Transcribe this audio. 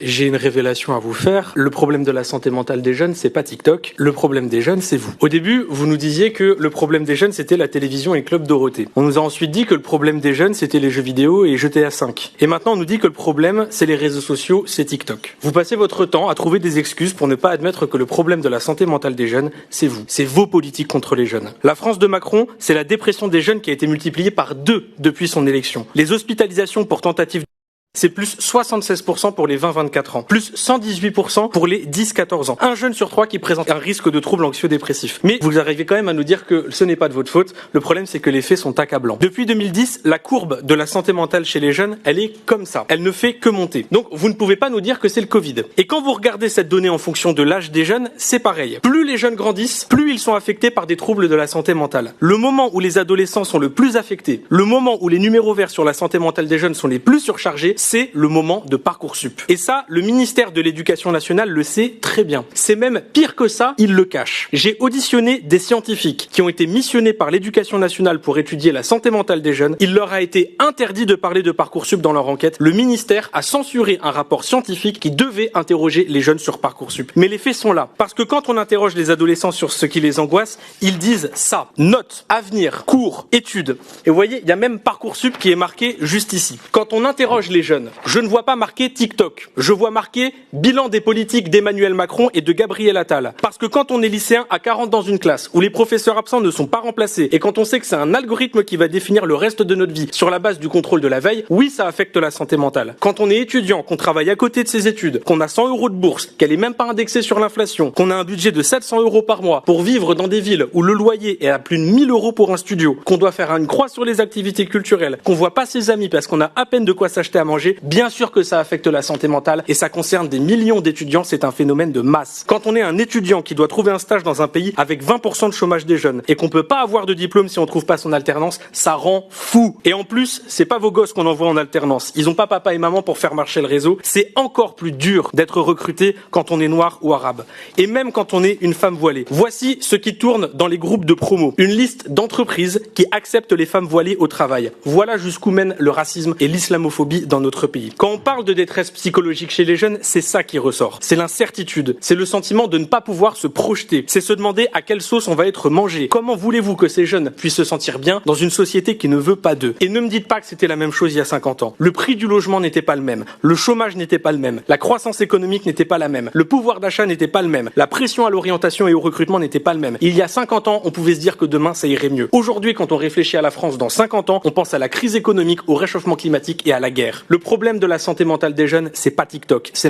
J'ai une révélation à vous faire. Le problème de la santé mentale des jeunes, c'est pas TikTok. Le problème des jeunes, c'est vous. Au début, vous nous disiez que le problème des jeunes, c'était la télévision et Club Dorothée. On nous a ensuite dit que le problème des jeunes, c'était les jeux vidéo et GTA 5. Et maintenant, on nous dit que le problème, c'est les réseaux sociaux, c'est TikTok. Vous passez votre temps à trouver des excuses pour ne pas admettre que le problème de la santé mentale des jeunes, c'est vous. C'est vos politiques contre les jeunes. La France de Macron, c'est la dépression des jeunes qui a été multipliée par 2 depuis son élection. Les hospitalisations pour tentative c'est plus 76% pour les 20-24 ans, plus 118% pour les 10-14 ans. Un jeune sur 3 qui présente un risque de troubles anxio-dépressifs. Mais vous arrivez quand même à nous dire que ce n'est pas de votre faute. Le problème, c'est que les faits sont accablants. Depuis 2010, la courbe de la santé mentale chez les jeunes, elle est comme ça. Elle ne fait que monter. Donc, vous ne pouvez pas nous dire que c'est le Covid. Et quand vous regardez cette donnée en fonction de l'âge des jeunes, c'est pareil. Plus les jeunes grandissent, plus ils sont affectés par des troubles de la santé mentale. Le moment où les adolescents sont le plus affectés, le moment où les numéros verts sur la santé mentale des jeunes sont les plus surchargés, c'est le moment de Parcoursup. Et ça, le ministère de l'Éducation nationale le sait très bien. C'est même pire que ça, il le cache. J'ai auditionné des scientifiques qui ont été missionnés par l'Éducation nationale pour étudier la santé mentale des jeunes. Il leur a été interdit de parler de Parcoursup dans leur enquête. Le ministère a censuré un rapport scientifique qui devait interroger les jeunes sur Parcoursup. Mais les faits sont là. Parce que quand on interroge les adolescents sur ce qui les angoisse, ils disent ça. Notes, avenir, cours, études. Et vous voyez, il y a même Parcoursup qui est marqué juste ici. Quand on interroge les jeunes, je ne vois pas marqué TikTok. Je vois marqué bilan des politiques d'Emmanuel Macron et de Gabriel Attal. Parce que quand on est lycéen à 40 dans une classe, où les professeurs absents ne sont pas remplacés, et quand on sait que c'est un algorithme qui va définir le reste de notre vie sur la base du contrôle de la veille, oui, ça affecte la santé mentale. Quand on est étudiant, qu'on travaille à côté de ses études, qu'on a 100 € de bourse, qu'elle est même pas indexée sur l'inflation, qu'on a un budget de 700 € par mois pour vivre dans des villes où le loyer est à plus de 1000 € pour un studio, qu'on doit faire une croix sur les activités culturelles, qu'on voit pas ses amis parce qu'on a à peine de quoi s'acheter à manger, bien sûr que ça affecte la santé mentale et ça concerne des millions d'étudiants, c'est un phénomène de masse. Quand on est un étudiant qui doit trouver un stage dans un pays avec 20% de chômage des jeunes et qu'on peut pas avoir de diplôme si on trouve pas son alternance, ça rend fou. Et en plus, c'est pas vos gosses qu'on envoie en alternance. Ils ont pas papa et maman pour faire marcher le réseau. C'est encore plus dur d'être recruté quand on est noir ou arabe. Et même quand on est une femme voilée. Voici ce qui tourne dans les groupes de promo. Une liste d'entreprises qui acceptent les femmes voilées au travail. Voilà jusqu'où mène le racisme et l'islamophobie dans notre pays. Quand on parle de détresse psychologique chez les jeunes, c'est ça qui ressort. C'est l'incertitude. C'est le sentiment de ne pas pouvoir se projeter. C'est se demander à quelle sauce on va être mangé. Comment voulez-vous que ces jeunes puissent se sentir bien dans une société qui ne veut pas d'eux? Et ne me dites pas que c'était la même chose il y a 50 ans. Le prix du logement n'était pas le même. Le chômage n'était pas le même. La croissance économique n'était pas la même. Le pouvoir d'achat n'était pas le même. La pression à l'orientation et au recrutement n'était pas le même. Il y a 50 ans, on pouvait se dire que demain ça irait mieux. Aujourd'hui, quand on réfléchit à la France dans 50 ans, on pense à la crise économique, au réchauffement climatique et à la guerre. Le problème de la santé mentale des jeunes, c'est pas TikTok, c'est